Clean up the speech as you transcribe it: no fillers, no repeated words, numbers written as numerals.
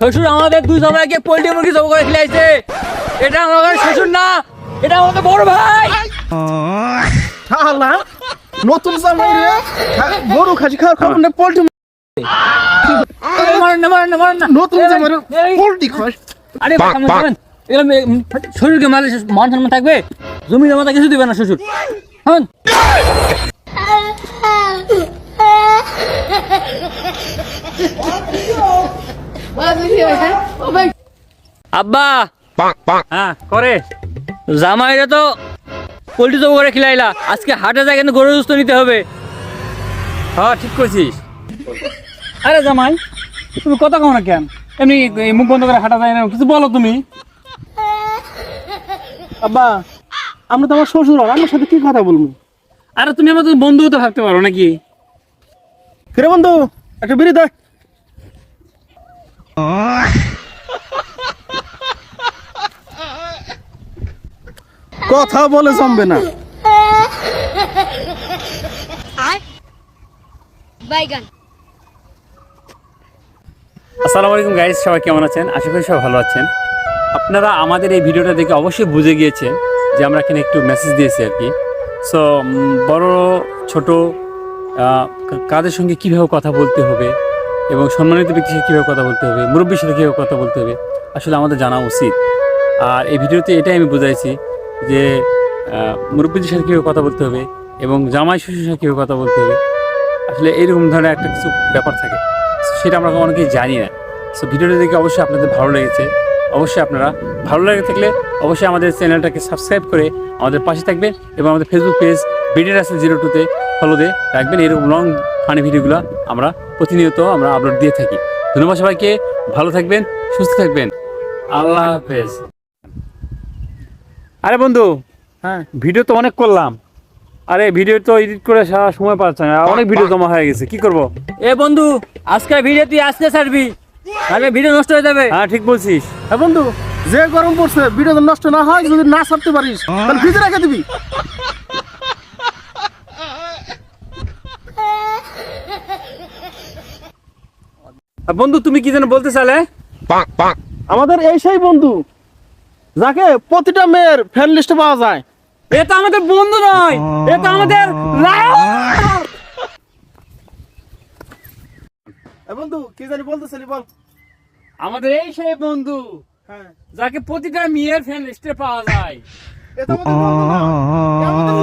শ্বশুর আমাদের দুই জামাইকে পোল্ট্রি মুরগি জব করে খেলাইছে। এটা আমাদের শ্বশুর না, এটা আমাদের বড় ভাই। শালা নতুন জামাই রে গরু খাসি খাওয়ার খবর নেই, পোল্ট্রি মারেন না, মারেন না, মারেন না। নতুন জামাই পোল্ট্রি খাস। আরে শ্বশুরকে মারলে মান সম্মান থাকবে? জমি জমাতে কিছু দিবে না শ্বশুর। হ্যাঁ আব্বা হ্যাঁ করে জামাইরা তো পোল্ট্রি জব করে খিলাইলা, আজকে হাটে যায় কিন্তু গরু সুস্থ নিতে হবে। হ্যাঁ ঠিক করছিস। আরে জামাই তুমি কথা কও না কেন? এমনি মুখ বন্ধ করে হাঁটা যায় না, কিছু বলো তুমি। আব্বা আমরা তো আমার শ্বশুর, আমার সাথে কি কথা বলবো? আরে তুমি আমার বন্ধু তো ভাবতে পারো নাকি? কিরে বন্ধু একটা বিড়ি দে। কথা বলে জমবে না। আসসালামু আলাইকুম গাইস, সবাই কেমন আছেন? আশা করি সবাই ভালো আছেন। আপনারা আমাদের এই ভিডিওটা দেখে অবশ্যই বুঝে গিয়েছেন যে আমরা এখানে একটু মেসেজ দিয়েছি আর কি। সো বড় ছোট কাদের সঙ্গে কীভাবে কথা বলতে হবে এবং সম্মানিত ব্যক্তির সাথে কীভাবে কথা বলতে হবে, মুরব্বীর সাথে কীভাবে কথা বলতে হবে আসলে আমাদের জানা উচিত। আর এই ভিডিওতে এটাই আমি বুঝাইছি যে মুরব্বীদের সাথে কীভাবে কথা বলতে হবে এবং জামাই শ্বশুরের সাথে কীভাবে কথা বলতে হবে। আসলে এইরকম ধরনের একটা কিছু ব্যাপার থাকে, সেটা আমরা অনেকেই জানি না। সো ভিডিওটা দেখে অবশ্যই আপনাদের ভালো লেগেছে। অবশ্যই আপনারা ভালো লেগে থাকলে অবশ্যই আমাদের চ্যানেলটাকে সাবস্ক্রাইব করে আমাদের পাশে থাকবেন এবং আমাদের Facebook page BD Rasel 02 follow দিয়ে রাখবেন। এরকম লং ফানি ভিডিওগুলো আমরা প্রতিনিয়ত আমরা আপলোড দিয়ে থাকি। ধন্যবাদ সবাইকে, ভালো থাকবেন, সুস্থ থাকবেন, আল্লাহ হাফেজ। আরে বন্ধু হ্যাঁ ভিডিও তো অনেক করলাম, আরে ভিডিও তো এডিট করে সারা সময় পাচ্ছে না, অনেক ভিডিও জমা হয়ে গেছে, কি করব? এ বন্ধু আজকে ভিডিও তুই আজকে ছাড়বি, তাহলে ভিডিও নষ্ট হয়ে যাবে। হ্যাঁ ঠিক বলছিস। হ্যাঁ বন্ধু, যে গরম পড়ছে ভিডিও নষ্ট না হয়, যদি না ছাড়তে পারিস তাহলে ফ্রিজে রেখে দিবি। বন্ধু তুমি কি যেন বলতে চালে? আমাদের এই সেই বন্ধু যাকে প্রতিটা মেয়ের ফ্যান লিস্টে পাওয়া যায়। এটা আমাদের বন্ধু নয়, এটা আমাদের বন্ধু কি জানি বলতেছিলি বল। আমাদের এই সেই বন্ধু হ্যাঁ যাকে প্রতিটা মেয়ের ফ্যান লিস্টে পাওয়া যায়। এটা আমাদের বন্ধু না, এটা আমাদের